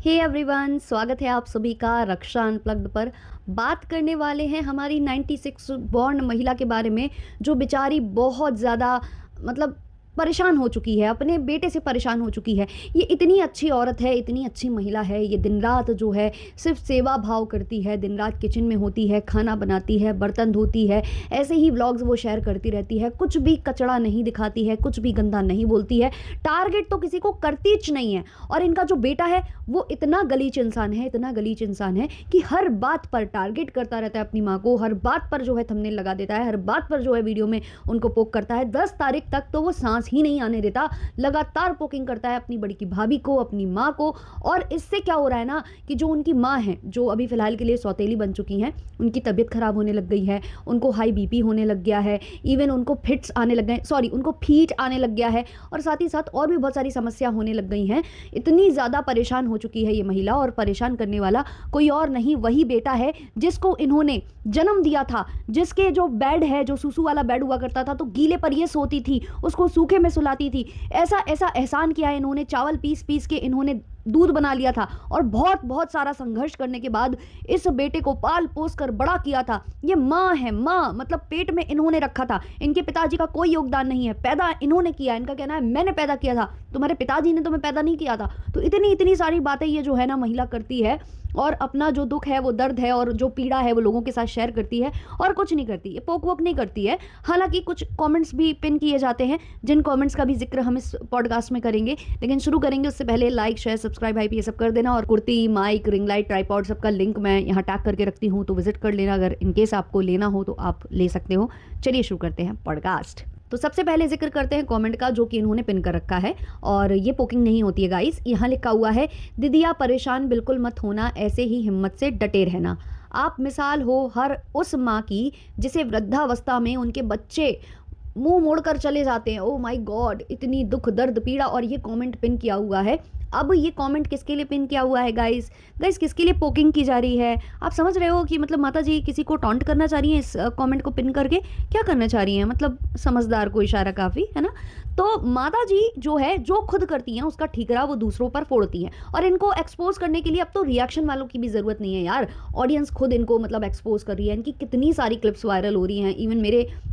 Hey everyone, स्वागत है आप सभी का रक्षा अनप्लग्ड पर। बात करने वाले हैं हमारी 96 बॉर्न महिला के बारे में, जो बेचारी बहुत ज़्यादा मतलब परेशान हो चुकी है, अपने बेटे से परेशान हो चुकी है। ये इतनी अच्छी औरत है, इतनी अच्छी महिला है, ये दिन रात जो है सिर्फ सेवा भाव करती है, दिन रात किचन में होती है, खाना बनाती है, बर्तन धोती है, ऐसे ही व्लॉग्स वो शेयर करती रहती है, कुछ भी कचड़ा नहीं दिखाती है, कुछ भी गंदा नहीं बोलती है, टारगेट तो किसी को करती च नहीं है। और इनका जो बेटा है वो इतना गलीच इंसान है, इतना गलीच इंसान है कि हर बात पर टारगेट करता रहता है अपनी माँ को, हर बात पर जो है थंबनेल लगा देता है, हर बात पर जो है वीडियो में उनको पोक करता है। 10 तारीख तक तो वो सांस ही नहीं आने देता, लगातार पोकिंग करता है अपनी बड़ी की भाभी को, अपनी माँ को। और इससे क्या हो रहा है ना कि जो उनकी माँ है, जो अभी फिलहाल के लिए सौतेली बन चुकी हैं, उनकी तबीयत खराब होने लग गई है, उनको हाई बीपी होने लग गया है, इवन उनको फिट्स आने लग गए, सॉरी उनको फीट आने लग गया है, और साथ ही साथ और भी बहुत सारी समस्या होने लग गई हैं। इतनी ज़्यादा परेशान हो चुकी है ये महिला, और परेशान करने वाला कोई और नहीं, वही बेटा है जिसको इन्होंने जन्म दिया था, जिसके जो बेड है, जो सूसू वाला बेड हुआ करता था, तो गीले पर ये सोती थी, उसको सूखे में सुलाती थी। ऐसा ऐसा एहसान किया है इन्होंने, चावल पीस पीस के इन्होंने दूध बना लिया था, और बहुत बहुत सारा संघर्ष करने के बाद इस बेटे को पाल पोस कर बड़ा किया था। ये माँ है, माँ मतलब पेट में इन्होंने रखा था, इनके पिताजी का कोई योगदान नहीं है, पैदा इन्होंने किया। इनका कहना है मैंने पैदा किया था, तुम्हारे पिताजी ने तुम्हें पैदा नहीं किया था। तो इतनी इतनी सारी बातें ये जो है ना महिला करती है, और अपना जो दुख है, वो दर्द है, और जो पीड़ा है वो लोगों के साथ शेयर करती है, और कुछ नहीं करती, ये पोक वोक नहीं करती है। हालांकि कुछ कमेंट्स भी पिन किए जाते हैं, जिन कमेंट्स का भी जिक्र हम इस पॉडकास्ट में करेंगे, लेकिन शुरू करेंगे उससे पहले लाइक शेयर सब्सक्राइब हाइप ये सब कर देना। और kurti, mic, ring light, tripod सबका लिंक मैं यहाँ टैग करके रखती हूँ, तो विजिट कर लेना, अगर इनकेस आपको लेना हो तो आप ले सकते हो। चलिए शुरू करते हैं पॉडकास्ट। तो सबसे पहले जिक्र करते हैं कमेंट का, जो कि इन्होंने पिन कर रखा है, और ये पोकिंग नहीं होती है गाइस। यहाँ लिखा हुआ है, दीदिया परेशान बिल्कुल मत होना, ऐसे ही हिम्मत से डटे रहना। आप मिसाल हो हर उस माँ की जिसे वृद्धावस्था में उनके बच्चे मुंह मोड़कर चले जाते हैं। ओ माय गॉड, इतनी दुख दर्द पीड़ा। और ये कमेंट पिन किया हुआ है। अब ये कमेंट किसके लिए पिन किया हुआ है गाइस? गाइस किसके लिए पोकिंग की जा रही है? आप समझ रहे हो कि मतलब माता जी किसी को टॉन्ट करना चाह रही हैं इस कमेंट को पिन करके? क्या करना चाह रही हैं? मतलब समझदार को इशारा काफ़ी है ना। तो माता जी जो है, जो खुद करती हैं उसका ठीकरा वो दूसरों पर फोड़ती हैं, और इनको एक्सपोज करने के लिए अब तो रिएक्शन वालों की भी ज़रूरत नहीं है यार। ऑडियंस खुद इनको मतलब एक्सपोज कर रही है। इनकी कितनी सारी क्लिप्स वायरल हो रही हैं, इवन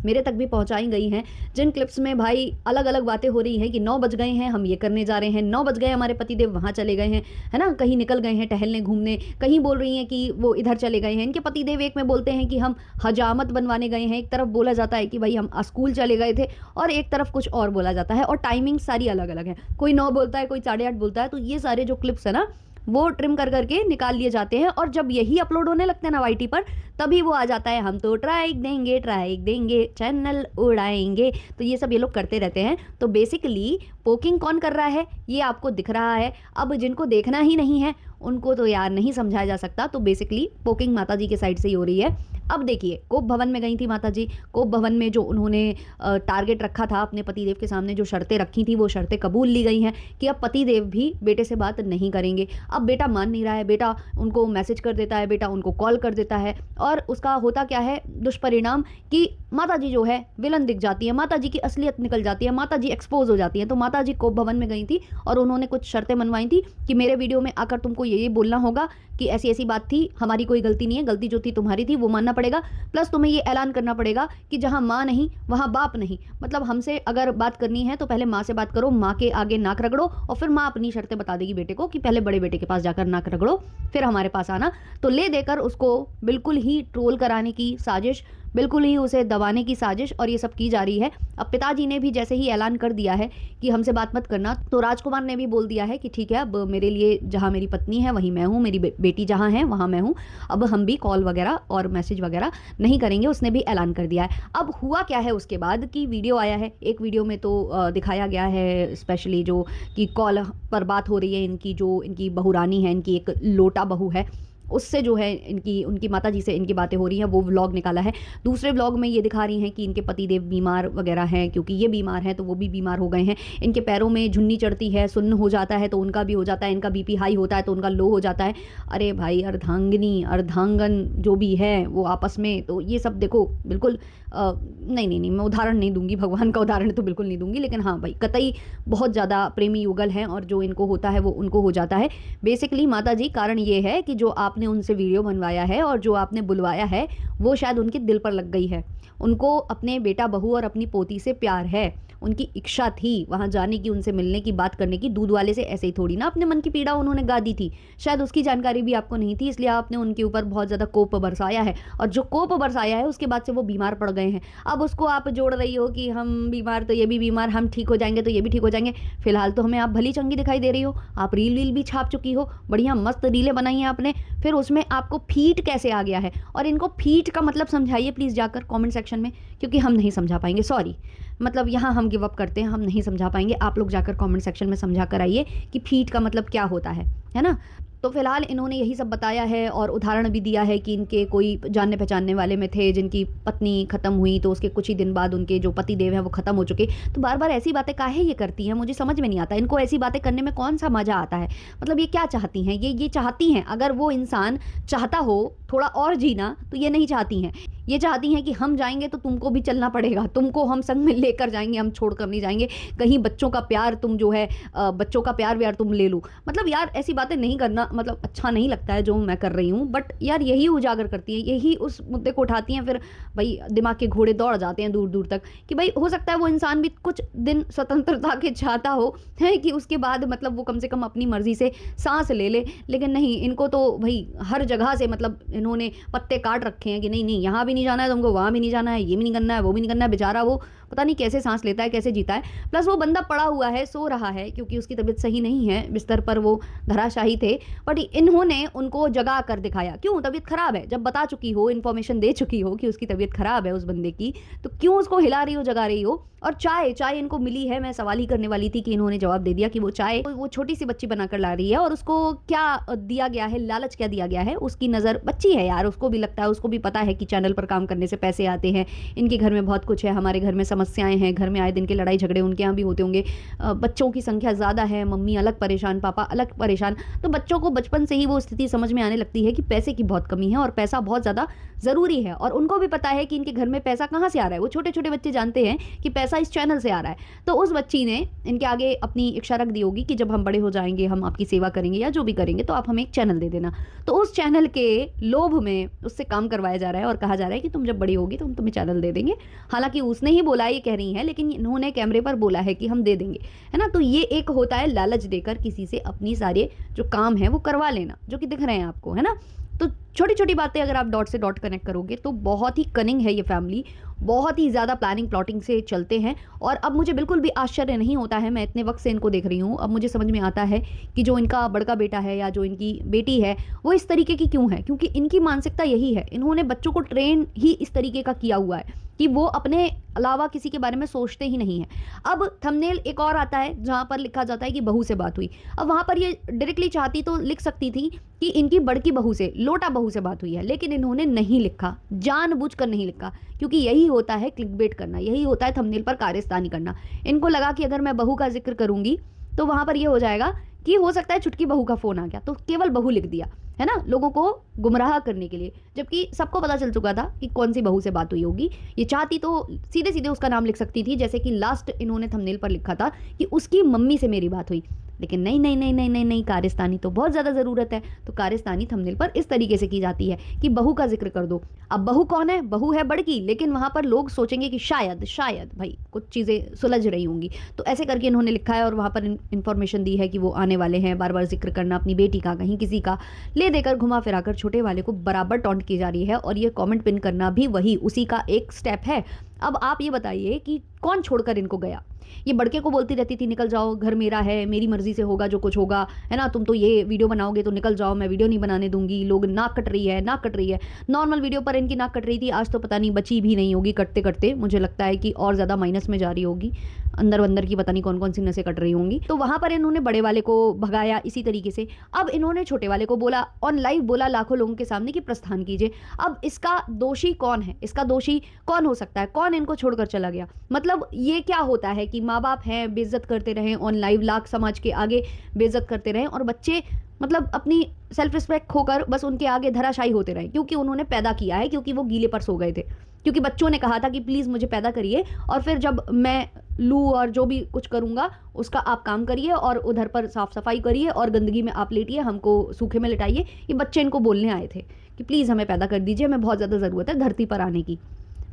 मेरे तक भी पहुंचाई गई हैं, जिन क्लिप्स में भाई अलग अलग बातें हो रही हैं कि 9 बज गए हैं, हम ये करने जा रहे हैं, 9 बज गए हमारे पतिदेव वहाँ चले गए हैं, है ना, कहीं निकल गए हैं टहलने घूमने, कहीं बोल रही हैं कि वो इधर चले गए हैं। इनके पतिदेव एक में बोलते हैं कि हम हजामत बनवाने गए हैं, एक तरफ बोला जाता है कि भाई हम स्कूल चले गए थे, और एक तरफ कुछ और बोला जाता है, और टाइमिंग सारी अलग अलग है। कोई 9 बोलता है, कोई 8:30 बोलता है। तो ये सारे जो क्लिप्स है ना, वो ट्रिम कर करके निकाल लिए जाते हैं, और जब यही अपलोड होने लगते हैं ना वाईटी पर, तभी वो आ जाता है, हम तो ट्राई देंगे चैनल उड़ाएंगे। तो ये सब ये लोग करते रहते हैं। तो बेसिकली पोकिंग कौन कर रहा है ये आपको दिख रहा है। अब जिनको देखना ही नहीं है उनको तो यार नहीं समझाया जा सकता। तो बेसिकली पोकिंग माता जी के साइड से ही हो रही है। अब देखिए, कोप भवन में गई थी माता जी। कोप भवन में जो उन्होंने टारगेट रखा था अपने पतिदेव के सामने, जो शर्तें रखी थी, वो शर्तें कबूल ली गई हैं कि अब पतिदेव भी बेटे से बात नहीं करेंगे। अब बेटा मान नहीं रहा है, बेटा उनको मैसेज कर देता है, बेटा उनको कॉल कर देता है, और उसका होता क्या है दुष्परिणाम कि माता जी जो है विलन दिख जाती है, माता जी की असलियत निकल जाती है, माता जी एक्सपोज हो जाती है। तो माता जी कोप भवन में गई थी, और उन्होंने कुछ शर्तें मनवाई थी कि मेरे वीडियो में आकर तुमको ये बोलना होगा कि ऐसी ऐसी बात थी, हमारी कोई गलती नहीं है, गलती जो थी तुम्हारी थी, वो मानना पड़ेगा। प्लस तुम्हें ये ऐलान करना पड़ेगा कि जहां माँ नहीं वहां बाप नहीं। मतलब हमसे अगर बात करनी है तो पहले माँ से बात करो, माँ के आगे नाक रगड़ो, और फिर माँ अपनी शर्तें बता देगी बेटे को कि पहले बड़े बेटे के पास जाकर नाक रगड़ो, फिर हमारे पास आना। तो ले देकर उसको बिल्कुल ही ट्रोल कराने की साजिश, बिल्कुल ही उसे दबाने की साजिश, और ये सब की जा रही है। अब पिताजी ने भी जैसे ही ऐलान कर दिया है कि हमसे बात मत करना, तो राजकुमार ने भी बोल दिया है कि ठीक है, अब मेरे लिए जहाँ मेरी पत्नी है वहीं मैं हूँ, मेरी बेटी जहाँ है वहाँ मैं हूँ, अब हम भी कॉल वगैरह और मैसेज वगैरह नहीं करेंगे। उसने भी ऐलान कर दिया है। अब हुआ क्या है उसके बाद की वीडियो आया है, एक वीडियो में तो दिखाया गया है स्पेशली जो कि कॉल पर बात हो रही है इनकी, जो इनकी बहुरानी है, इनकी एक लोटा बहू है, उससे जो है इनकी उनकी माताजी से इनकी बातें हो रही हैं, वो व्लॉग निकाला है। दूसरे व्लॉग में ये दिखा रही हैं कि इनके पतिदेव बीमार वगैरह हैं, क्योंकि ये बीमार हैं तो वो भी बीमार हो गए हैं। इनके पैरों में झुन्नी चढ़ती है, सुन्न हो जाता है तो उनका भी हो जाता है, इनका बीपी हाई होता है तो उनका लो हो जाता है। अरे भाई, अर्धांगिनी अर्धांगन जो भी है वो आपस में, तो ये सब देखो बिल्कुल नहीं नहीं नहीं, मैं उदाहरण नहीं दूंगी, भगवान का उदाहरण तो बिल्कुल नहीं दूंगी, लेकिन हाँ भाई कतई बहुत ज़्यादा प्रेमी युगल हैं और जो इनको होता है वो उनको हो जाता है। बेसिकली माता जी, कारण ये है कि जो आपने उनसे वीडियो बनवाया है और जो आपने बुलवाया है वो शायद उनके दिल पर लग गई है। उनको अपने बेटा बहू और अपनी पोती से प्यार है, उनकी इच्छा थी वहाँ जाने की, उनसे मिलने की, बात करने की। दूध वाले से ऐसे ही थोड़ी ना अपने मन की पीड़ा उन्होंने गा दी थी, शायद उसकी जानकारी भी आपको नहीं थी, इसलिए आपने उनके ऊपर बहुत ज़्यादा कोप बरसाया है। और जो कोप बरसाया है उसके बाद से वो बीमार पड़ गए हैं। अब उसको आप जोड़ रही हो कि हम बीमार तो ये भी बीमार, हम ठीक हो जाएंगे तो ये भी ठीक हो जाएंगे। फिलहाल तो हमें आप भली चंगी दिखाई दे रही हो, आप रील वील भी छाप चुकी हो, बढ़िया मस्त रीलें बनाई हैं आपने, फिर उसमें आपको फीट कैसे आ गया है? और इनको फीट का मतलब समझाइए प्लीज़ जाकर कमेंट सेक्शन में, क्योंकि हम नहीं समझा पाएंगे, सॉरी, मतलब यहाँ हम गिव अप करते हैं, हम नहीं समझा पाएंगे। आप लोग जाकर कमेंट सेक्शन में समझा कर आइए कि फीट का मतलब क्या होता है ना। तो फिलहाल इन्होंने यही सब बताया है और उदाहरण भी दिया है कि इनके कोई जानने पहचानने वाले में थे जिनकी पत्नी ख़त्म हुई, तो उसके कुछ ही दिन बाद उनके जो पति देव हैं वो ख़त्म हो चुके। तो बार बार ऐसी बातें काहे ये करती हैं, मुझे समझ में नहीं आता। इनको ऐसी बातें करने में कौन सा मज़ा आता है? मतलब ये क्या चाहती हैं? ये चाहती हैं, अगर वो इंसान चाहता हो थोड़ा और जीना तो ये नहीं चाहती हैं। ये चाहती हैं कि हम जाएंगे तो तुमको भी चलना पड़ेगा, तुमको हम संग में लेकर जाएंगे, हम छोड़ कर नहीं जाएंगे कहीं। बच्चों का प्यार तुम जो है बच्चों का प्यार व्यार तुम ले लो। मतलब यार ऐसी बातें नहीं करना मतलब अच्छा नहीं लगता है जो मैं कर रही हूँ, बट यार यही उजागर करती हैं, यही उस मुद्दे को उठाती हैं। फिर भाई दिमाग के घोड़े दौड़ जाते हैं दूर दूर तक कि भाई हो सकता है वो इंसान भी कुछ दिन स्वतंत्रता के चाहता हो, है कि उसके बाद मतलब वो कम से कम अपनी मर्जी से सांस ले ले। लेकिन नहीं, इनको तो भाई हर जगह से मतलब इन्होंने पत्ते काट रखे हैं कि नहीं नहीं, यहाँ भी नहीं जाना है तुमको, वहाँ भी नहीं जाना है, ये भी नहीं करना है, वो भी नहीं करना है। बेचारा वो पता नहीं कैसे सांस लेता है, कैसे जीता है। प्लस वो बंदा पड़ा हुआ है, सो रहा है, क्योंकि उसकी तबीयत सही नहीं है, बिस्तर पर वो धराशाही थे। बट इन्होंने उनको जगा कर दिखाया। क्यों? तबीयत खराब है, जब बता चुकी हो, इन्फॉर्मेशन दे चुकी हो कि उसकी तबीयत खराब है उस बंदे की, तो क्यों उसको हिला रही हो, जगा रही हो? और चाय इनको मिली है, मैं सवाल ही करने वाली थी कि इन्होंने जवाब दे दिया कि वो चाय वो छोटी सी बच्ची बनाकर ला रही है और उसको क्या दिया गया है, लालच क्या दिया गया है। उसकी नज़र बच्ची है यार, उसको भी लगता है, उसको भी पता है कि चैनल पर काम करने से पैसे आते हैं, इनके घर में बहुत कुछ है, हमारे घर में समस्याएं हैं, घर में आए दिन के लड़ाई झगड़े उनके यहाँ भी होते होंगे, बच्चों की संख्या ज़्यादा है, मम्मी अलग परेशान, पापा अलग परेशान। तो बच्चों को बचपन से ही वो स्थिति समझ में आने लगती है कि पैसे की बहुत कमी है और पैसा बहुत ज़्यादा ज़रूरी है। और उनको भी पता है कि इनके घर में पैसा कहाँ से आ रहा है, वो छोटे छोटे बच्चे जानते हैं कि पैसा इस चैनल से आ रहा है। तो उस बच्ची ने इनके आगे अपनी इच्छा रख दी होगी कि जब हम बड़े हो जाएंगे हम आपकी सेवा करेंगे या जो भी करेंगे, तो आप हमें एक चैनल दे देना। तो उस चैनल के लोभ में उससे काम करवाया जा रहा है और कहा जा रहा है कि तुम जब बड़ी होगी तो हम तुम्हें चैनल दे देंगे। हालांकि उसने ही बोला, ये कह रही है, लेकिन इन्होंने कैमरे पर बोला है कि हम दे देंगे, है ना। तो ये एक होता है लालच देकर किसी से अपनी सारे जो काम है वो करवा लेना, जो कि दिख रहे हैं आपको, है ना। तो छोटी छोटी बातें अगर आप डॉट से डॉट कनेक्ट करोगे तो बहुत ही कनिंग है ये फैमिली, बहुत ही ज़्यादा प्लानिंग प्लॉटिंग से चलते हैं। और अब मुझे बिल्कुल भी आश्चर्य नहीं होता है, मैं इतने वक्त से इनको देख रही हूँ, अब मुझे समझ में आता है कि जो इनका बड़का बेटा है या जो इनकी बेटी है वो इस तरीके की क्यों है, क्योंकि इनकी मानसिकता यही है। इन्होंने बच्चों को ट्रेन ही इस तरीके का किया हुआ है कि वो अपने अलावा किसी के बारे में सोचते ही नहीं है। अब थंबनेल एक और आता है जहाँ पर लिखा जाता है कि बहू से बात हुई। अब वहाँ पर ये डायरेक्टली चाहती तो लिख सकती थी कि इनकी बड़की बहू से, लोटा बहू से बात हुई है, लेकिन इन्होंने नहीं लिखा, जानबूझकर नहीं लिखा, क्योंकि यही होता है क्लिकबेट करना, यही होता है थंबनेल पर कारस्तानी करना। इनको लगा कि अगर मैं बहू का जिक्र करूंगी तो वहाँ पर ये हो जाएगा कि हो सकता है छुटकी बहू का फोन आ गया, तो केवल बहू लिख दिया, है ना, लोगों को गुमराह करने के लिए, जबकि सबको पता चल चुका था कि कौन सी बहू से बात हुई होगी। ये चाहती तो सीधे सीधे उसका नाम लिख सकती थी, जैसे कि लास्ट इन्होंने थंबनेल पर लिखा था कि उसकी मम्मी से मेरी बात हुई। लेकिन नहीं नहीं नहीं नहीं नहीं नहीं, कारस्तानी तो बहुत ज़्यादा ज़रूरत है। तो कारस्तानी थंबनेल पर इस तरीके से की जाती है कि बहू का जिक्र कर दो। अब बहू कौन है? बहू है बड़की, लेकिन वहाँ पर लोग सोचेंगे कि शायद शायद भाई कुछ चीज़ें सुलझ रही होंगी, तो ऐसे करके इन्होंने लिखा है और वहाँ पर इन्फॉर्मेशन दी है कि वो आने वाले हैं। बार बार जिक्र करना अपनी बेटी का, कहीं किसी का, ले देकर घुमा फिरा कर छोटे वाले को बराबर टॉन्ट की जा रही है। और ये कॉमेंट पिन करना भी वही उसी का एक स्टेप है। अब आप ये बताइए कि कौन छोड़कर इनको गया? ये बड़के को बोलती रहती थी निकल जाओ, घर मेरा है, मेरी मर्जी से होगा जो कुछ होगा, है ना, तुम तो ये वीडियो बनाओगे तो निकल जाओ, मैं वीडियो नहीं बनाने दूंगी। लोग नाक कट रही है, नाक कट रही है। नॉर्मल वीडियो पर इनकी नाक कट रही थी, आज तो पता नहीं बची भी नहीं होगी, कटते कटते मुझे लगता है कि और ज़्यादा माइनस में जा रही होगी। अंदर की पता नहीं कौन-कौन सी नसें कट रही होंगी। तो वहाँ पर इन्होंने बड़े वाले को भगाया इसी तरीके से। अब इन्होंने छोटे वाले को बोला, ऑन लाइव बोला लाखों लोगों के सामने कि प्रस्थान कीजिए। अब इसका दोषी कौन है? इसका दोषी कौन हो सकता है? कौन इनको छोड़कर चला गया? मतलब ये क्या होता है कि माँ-बाप हैं, बेइज़्ज़त करते रहें, ऑन लाइव लाख समाज के आगे बेइज़्ज़त करते रहें और बच्चे मतलब अपनी सेल्फ रिस्पेक्ट खोकर बस उनके आगे धराशायी होते रहें, क्योंकि उन्होंने पैदा किया है, क्योंकि वो गीले पर सो गए थे। क्योंकि बच्चों ने कहा था कि प्लीज़ मुझे पैदा करिए और फिर जब मैं लूँ और जो भी कुछ करूँगा उसका आप काम करिए और उधर पर साफ-सफाई करिए और गंदगी में आप लेटिए, हमको सूखे में लिटाइए। ये बच्चे इनको बोलने आए थे कि प्लीज़ हमें पैदा कर दीजिए, हमें बहुत ज़्यादा ज़रूरत है धरती पर आने की।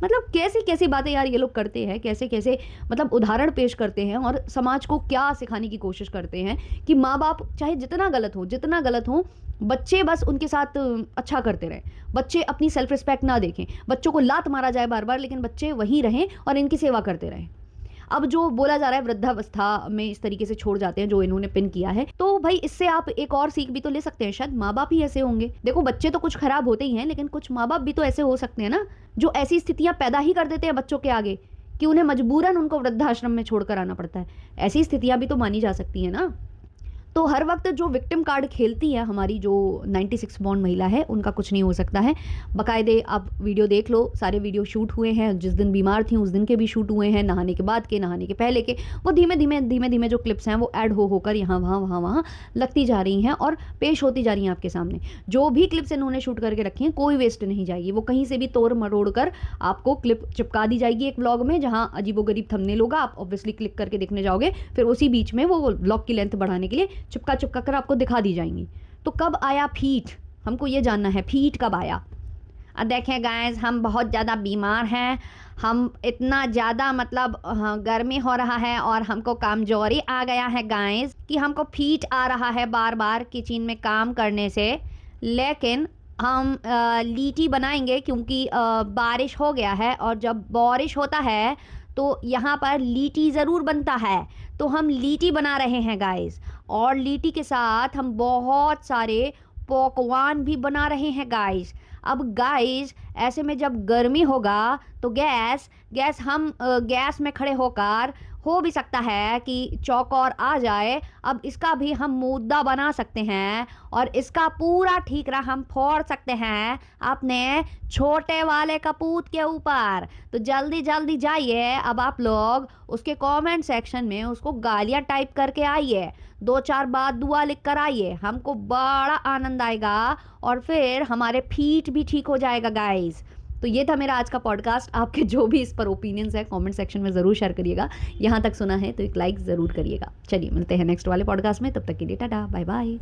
मतलब कैसी-कैसी बातें यार ये लोग करते हैं, कैसे-कैसे मतलब उदाहरण पेश करते हैं और समाज को क्या सिखाने की कोशिश करते हैं कि माँ-बाप चाहे जितना गलत हो, बच्चे बस उनके साथ अच्छा करते रहें। बच्चे अपनी सेल्फ रिस्पेक्ट ना देखें। बच्चों को लात मारा जाए बार-बार लेकिन बच्चे वहीं रहें और इनकी सेवा करते रहें। अब जो बोला जा रहा है वृद्धावस्था में इस तरीके से छोड़ जाते हैं जो इन्होंने पिन किया है, तो भाई इससे आप एक और सीख भी तो ले सकते हैं, शायद माँ-बाप ही ऐसे होंगे। देखो बच्चे तो कुछ खराब होते ही हैं, लेकिन कुछ माँ-बाप भी तो ऐसे हो सकते हैं ना, जो ऐसी स्थितियाँ पैदा ही कर देते हैं बच्चों के आगे कि उन्हें मजबूरन उनको वृद्धाश्रम में छोड़कर आना पड़ता है। ऐसी स्थितियाँ भी तो मानी जा सकती हैं ना। तो हर वक्त जो विक्टिम कार्ड खेलती है हमारी जो 96 बॉर्न महिला है, उनका कुछ नहीं हो सकता है। बाकायदे आप वीडियो देख लो, सारे वीडियो शूट हुए हैं, जिस दिन बीमार थी उस दिन के भी शूट हुए हैं, नहाने के बाद के, नहाने के पहले के। वो धीमे-धीमे जो क्लिप्स हैं वो ऐड होकर यहाँ वहाँ लगती जा रही हैं और पेश होती जा रही हैं आपके सामने। जो भी क्लिप्स इन्होंने शूट करके रखी हैं, कोई वेस्ट नहीं जाएगी। वो कहीं से भी तोड़-मरोड़ कर आपको क्लिप चिपका दी जाएगी एक व्लॉग में, जहाँ अजीबो-गरीब थंबनेल होगा, आप ऑब्वियसली क्लिक करके देखने जाओगे, फिर उसी बीच में वो व्लॉग की लेंथ बढ़ाने के लिए चिपका कर आपको दिखा दी जाएंगी। तो कब आया फीट, हमको ये जानना है, फीट कब आया? देखें गाइस, हम बहुत ज़्यादा बीमार हैं, हम इतना ज़्यादा मतलब गर्मी हो रहा है और हमको कमजोरी आ गया है गाइस कि हमको फीट आ रहा है बार बार किचन में काम करने से। लेकिन हम लीटी बनाएंगे क्योंकि बारिश हो गया है और जब बारिश होता है तो यहाँ पर लीटी ज़रूर बनता है, तो हम लीटी बना रहे हैं गाइस। और लीटी के साथ हम बहुत सारे पकवान भी बना रहे हैं गाइस। अब गाइस ऐसे में जब गर्मी होगा तो गैस हम गैस में खड़े होकर हो भी सकता है कि चौकोर आ जाए। अब इसका भी हम मुद्दा बना सकते हैं और इसका पूरा ठीकरा हम फोड़ सकते हैं अपने छोटे वाले कपूत के ऊपर। तो जल्दी जल्दी जाइए अब आप लोग उसके कमेंट सेक्शन में उसको गालियां टाइप करके आइए, 2-4 बात दुआ लिख कर आइए, हमको बड़ा आनंद आएगा और फिर हमारे फीट भी ठीक हो जाएगा गाइस। तो ये था मेरा आज का पॉडकास्ट। आपके जो भी इस पर ओपिनियंस है कमेंट सेक्शन में ज़रूर शेयर करिएगा। यहाँ तक सुना है तो एक लाइक ज़रूर करिएगा। चलिए मिलते हैं नेक्स्ट वाले पॉडकास्ट में, तब तक के लिए टाटा बाय बाय।